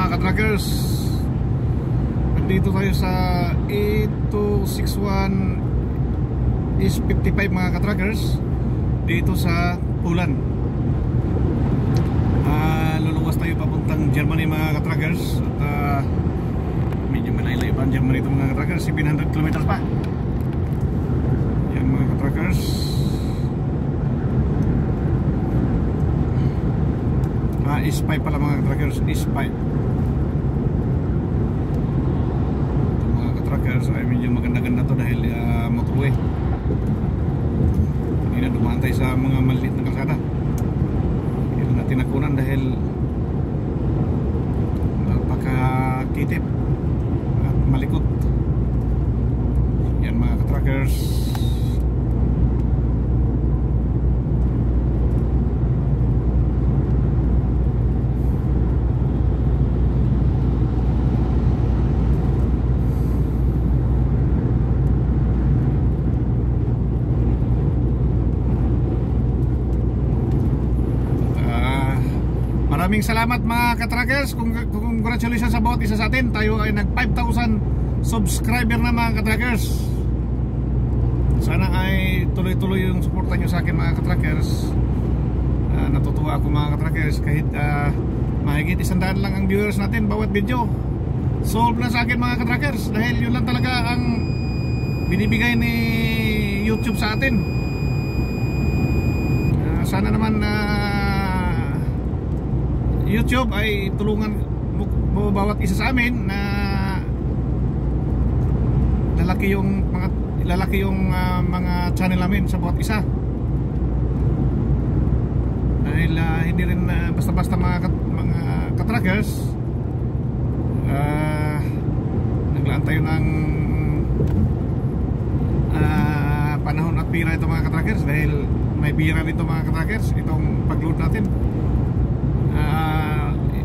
mga katrackers. Nandito tayo sa 8261 East 55 mga katrackers, dito sa Pulan. Luluwas tayo papuntang Germany mga katrackers. At medyo malaylay pa ang Germany ito mga katrackers, 700 kilometers pa. Yan mga katrackers. East 5 pala mga katrackers, East 5. Ito mga katrackers ay medyo maganda-ganda to dahil motorway. Hindi na dumaan tayo sa mga maliit na kalsada. Hindi na tinakunan dahil napakakitip at malikot. Yan mga katrackers. Maraming salamat mga katrackers. Congratulations sa bawat isa sa atin. Tayo ay nag 5,000 subscriber na mga katrackers. Sana ay tuloy-tuloy yung suporta nyo sa akin mga katrackers. Natutuwa ako mga katrackers kahit mahigit 100 lang ang viewers natin bawat video. Solve na sa akin mga katrackers dahil yun lang talaga ang binibigay ni YouTube sa atin. Sana naman YouTube ay tulungan mo bawat isa sa amin na lalaki yung mga channel namin sa bawat isa. Dahil hindi rin basta-basta mga katrackers. Naglaan tayo ng panahon at pira ito mga katrackers dahil may pira dito mga katrackers itong pag-load natin.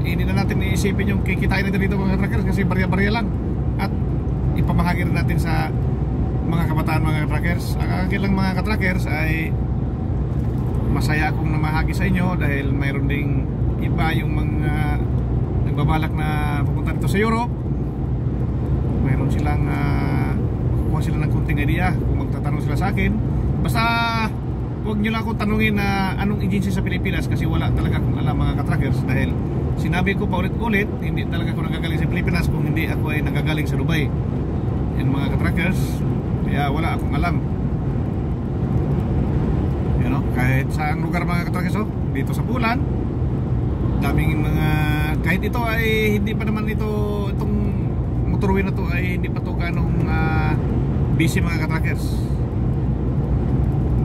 Hindi na natin iisipin yung kikitain natin dito mga katrackers kasi barya-barya lang at ipamahagi rin natin sa mga kabataan mga katrackers. Ang akin lang mga katrackers ay masaya akong namahagi sa inyo dahil mayroon ding iba yung mga nagbabalak na pupunta dito sa Europe. Mayroon silang kukuha sila ng kunting idea kung magtatanong sila sa akin. Basta huwag nyo lang akong tanungin na anong agency sa Pilipinas kasi wala talaga akong alam mga katrackers dahil sinabi ko pa ulit-ulit, hindi talaga ako nagagaling sa Pilipinas kung hindi ako ay nagagaling sa Dubai. Yan mga katrackers, kaya wala akong alam. You know, kahit saang lugar mga katrackers, dito sa Pulan, daming mga, kahit ito ay hindi pa naman itong motorway na to ay hindi pa to ganong busy mga katrackers.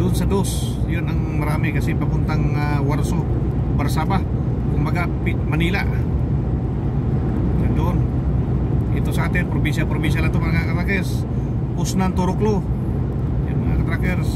Doon sa Dos, yun ang marami kasi papuntang Warsaw, Warszawa, kumaga Manila. Doon. Ito sa atin, probinsya lang ito mga katrackers. Pusnan, Turoklo. Yan mga katrackers.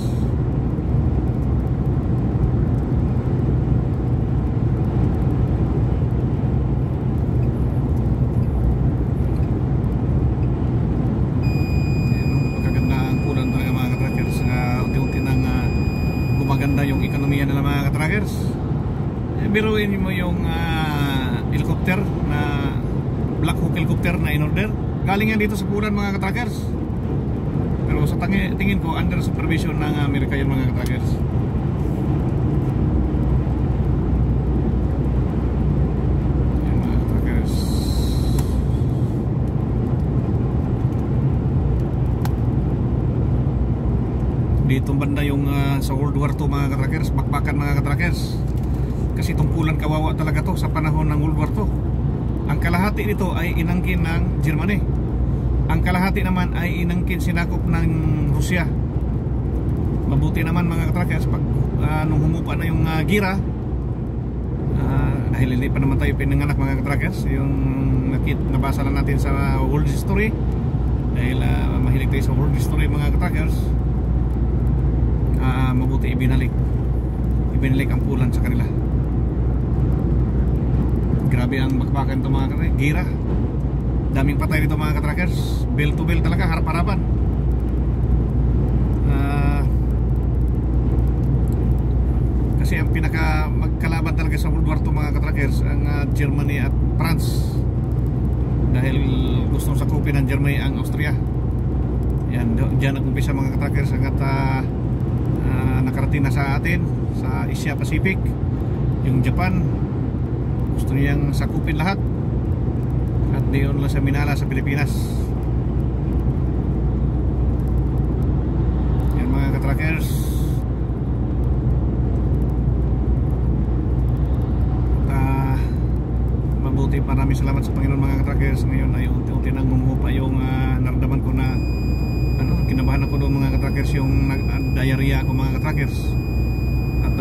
Maganda yung ekonomiya nila mga katrackers. Biruin mo yung helicopter na Black Hawk helicopter na in-order. Galing yan dito sa Pulan mga katrackers. Pero sa tingin ko under supervision ng Amerika yun mga katrackers. Yan mga katrackers. Dito banda yung sa World War II mga katrackers, bakbakan mga katrackers. Kasi itong Pulan kawawa talaga to sa panahon ng World War II. Ang kalahati nito ay inangkin ng Germany. Ang kalahati naman ay inangkin sinakop ng Rusya. Mabuti naman mga katrackers pag nung humupa na yung gira, dahil hindi pa naman tayo pinanganak mga katrackers, yung nabasa na natin sa world history dahil mahilig tayo sa world history mga katrackers. Mabuti ibinalik ang Pulan sa kanila. Grabe ang bakbakan ito mga katrackers. Gira, daming patay dito mga katrackers. Bell to bell talaga, harap-harapan. Kasi ang pinaka magkalaban talaga sa World War II mga katrackers ang Germany at France. dahil gustong sakupin ng Germany ang Austria. Yan, diyan nag-umpisa mga ka-trackers hanggat nakarating na sa atin sa Asia Pacific. Yung Japan gusto niyang sakupin lahat at diyon lang sa minala sa Pilipinas. Yan mga ka-trackers. Mabuti, maraming salamat sa Panginoon mga ka-trackers. Ngayon ay unti-unti nang bumupa yung naramdaman ko na kinabahan ako doon mga ka-trackers, yung diarrhea ako mga ka-trackers. At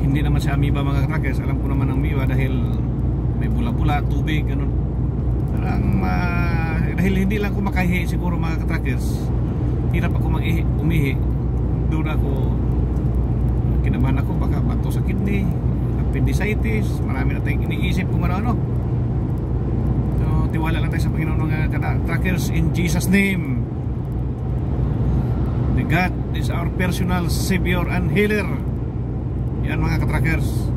hindi naman sa amoeba mga ka-trackers. Alam ko naman ang amoeba dahil may bula-bula, tubig, ganun. Parang dahil hindi lang ko makahihi siguro mga ka-trackers, hirap ako umihi. Doon ako kinabahan ako, baka bato sa kidney, appendicitis, marami na tayong iniisip kung ano-ano. So tiwala lang tayo sa Panginoon mga ka-trackers, in Jesus name. The God is our personal Savior and Healer. Yan mga ka-trackers.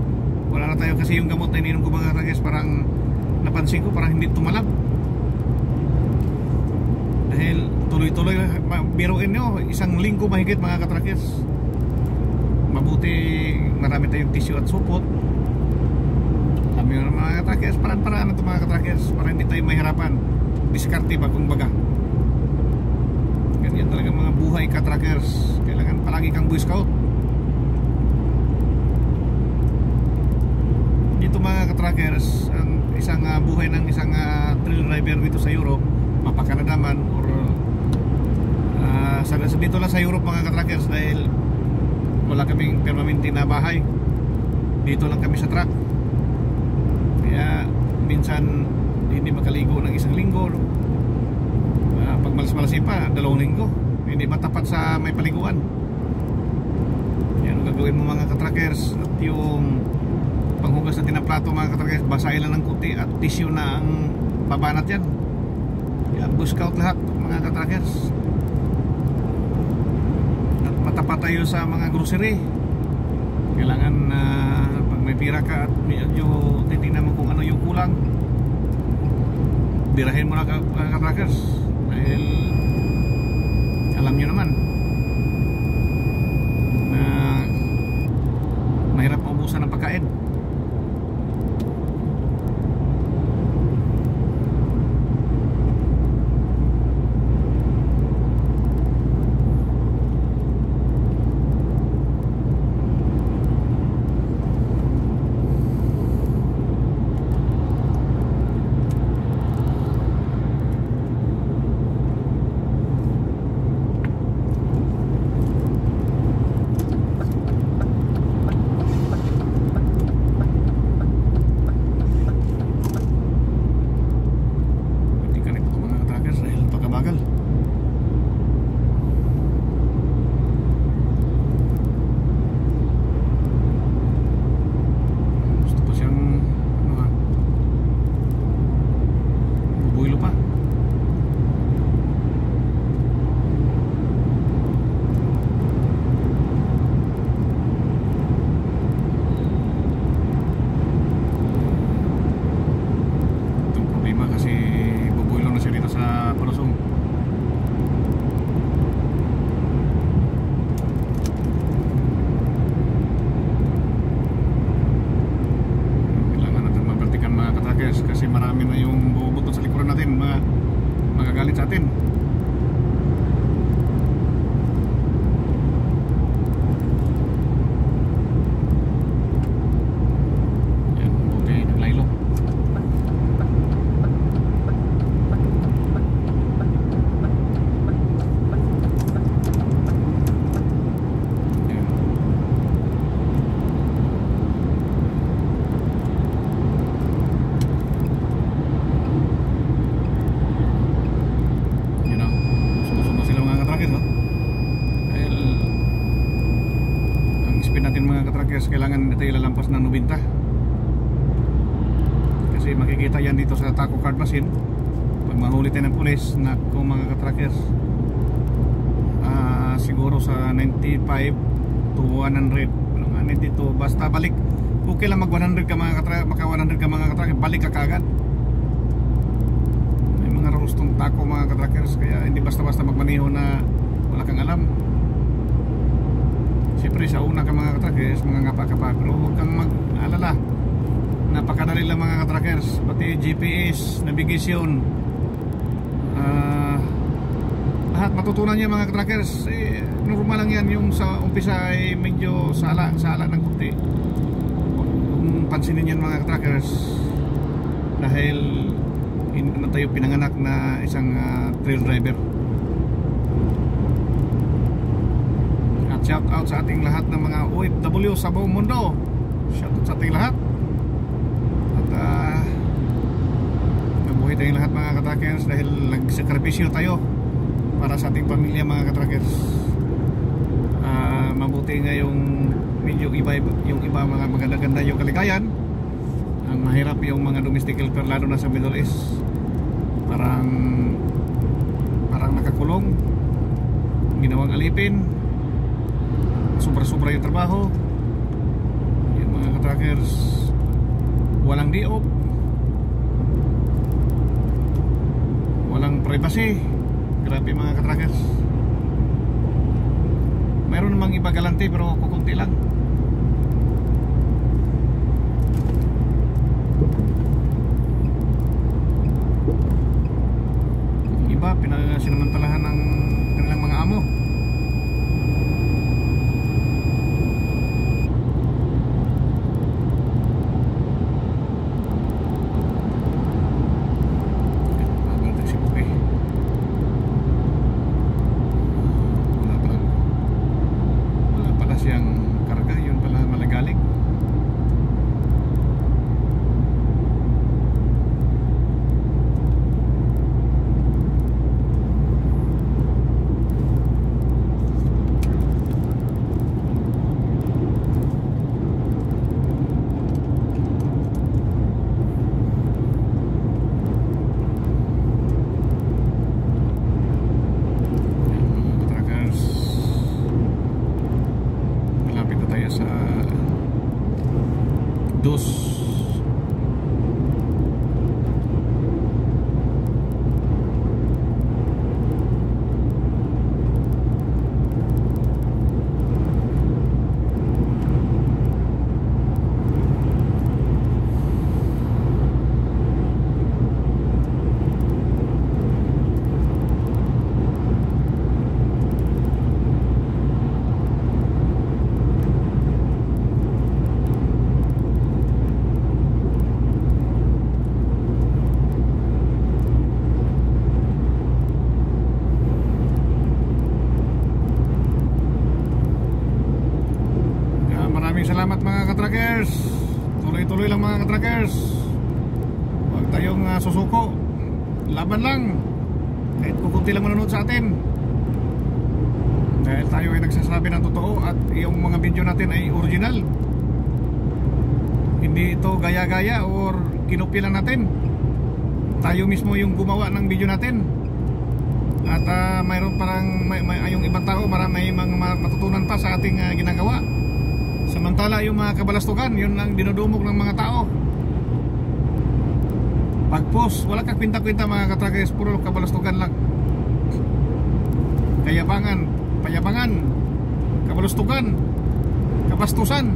Wala na tayo kasi yung gamot na ininom ko mga ka-trackers, parang napansin ko parang hindi tumalab. Dahil tuloy-tuloy, biruin nyo, isang linggo mahigit mga ka-trackers. Mabuti marami tayong tissue at supot. Alam nyo mga ka-trackers, paraan-paraan na ito mga ka-trackers para hindi tayo mahirapan. Diskarte ba kung baga. Ganyan talaga mga buhay ka-trackers. Kailangan palagi kang Boy Scout. Dito mga ka-trackers, ang isang buhay ng isang trail driver dito sa Europe, mapa-Canada man or dito lang sa Europe mga ka-trackers, dahil wala kaming permanente na bahay, dito lang kami sa truck. Kaya minsan hindi makaligo ng isang linggo, pag malas-malasin pa 2 linggo, hindi matapat sa may paliguan. Yan ang gagawin mo mga ka-trackers. At yung panghugas na tinaplato mga ka-trackers, basahin lang ng kuti at tissue na ang babanat yan. Yan, Boy Scout lahat mga ka-trackers. At matapat tayo sa mga grocery. Kailangan pag may pira ka at medyo titingnan mo kung ano yung kulang, birahin mo na ka-trackers. Dahil alam nyo naman na mahirap maubusan ng pagkain. Kasi marami na yung bubutot sa likuran natin, magagalit sa atin. Yan, buti naglaylo. Kailangan hindi tayo lalampas ng 90 kasi makikita yan dito sa taco card machine. Pag mahuli tayo ng pulis, naku mga ka-trackers, siguro sa 95 to 100, 92, basta balik. Okay lang mag 100 ka mga ka-trackers, maka 100 ka mga ka-trackers, balik ka kagad. puros tong tako mga ka-trackers, kaya hindi basta-basta magmaneho na wala kang alam. Siyempre sa una ka mga ka-trackers, mga ngapa ka pa, pero huwag kang mag-alala, napakadali lang mga ka-trackers. Pati GPS, navigation, lahat matutunan niya mga ka-trackers. Normal lang yan, yung sa umpisa ay medyo sala ng kunti. Kung pansinin yan mga ka-trackers, dahil na tayo pinanganak na isang trail driver. At shout out sa ating lahat ng mga OFW sa buong mundo. Shout out sa ating lahat. At nabuhay tayong lahat mga ka-trackers dahil nagsakripisyo tayo para sa ating pamilya mga ka-trackers. Mabuti nga yung medyo iba, yung iba mga maganda-ganda yung kalikayan. Ang mahirap yung mga domestic helper, lalo na sa Middle East. Parang nakakulong, ginawang alipin, sobra-sobra yung trabaho. Yung mga ka-trackers, walang day-off, walang privacy. Grabe mga ka-trackers. Meron namang iba galante pero kukunti lang. Iba sinamantalahan ng kanilang mga amo. Wala pala siyang karga, yun pala malagaling. Sa dos. Salamat mga ka-trackers. Tuloy-tuloy lang mga ka-trackers. Huwag tayong susuko. Laban lang. Kahit kukunti lang manonood sa atin. Dahil tayo ay nagsasabi ng totoo at yung mga video natin ay original. Hindi ito gaya-gaya or kinopya lang natin. Tayo mismo yung gumawa ng video natin. At mayroon parang yung ibang tao may mga matutunan pa sa ating ginagawa. Samantala yung mga kabalastugan, yun lang dinudumog ng mga tao. Pag-post, wala ka kwinta-kwinta mga ka-trackers, puro kabalastugan lang. Payabangan, kabalastugan, kabastusan.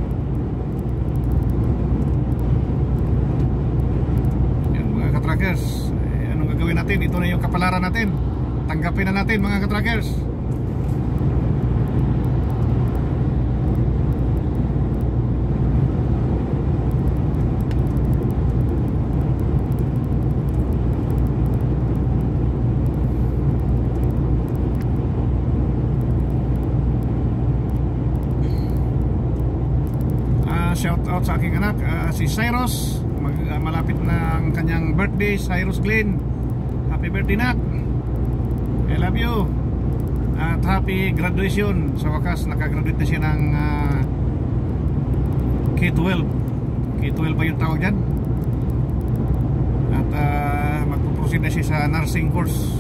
Yan mga ka-trackers, anong gagawin natin? Ito na yung kapalaran natin. Tanggapin na natin mga ka-trackers. Shout out sa aking anak, si Cyrus. Malapit na ang kanyang birthday. Cyrus Glenn, happy birthday nak, I love you. At happy graduation. Sa wakas nakagraduate na siya ng K-12. K-12 ba yung tawag dyan? At magpuproceed na siya sa nursing course.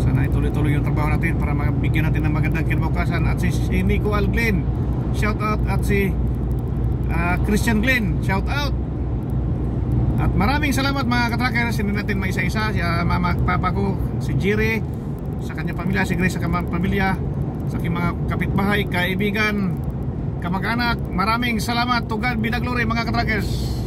Sana ituloy-tuloy yung trabaho natin para mabigyan natin ng magandang kinabukasan. At si Nico Al Glenn, shout out. At si Christian Glenn, shout out. At maraming salamat mga katrackers. Hindi natin maisa-isa. Si mama at papa ko, si Jiri, sa kanyang pamilya, si Grace sa kanyang pamilya, sa aking mga kapitbahay, kaibigan, kamag-anak. Maraming salamat. To God be the glory mga katrackers.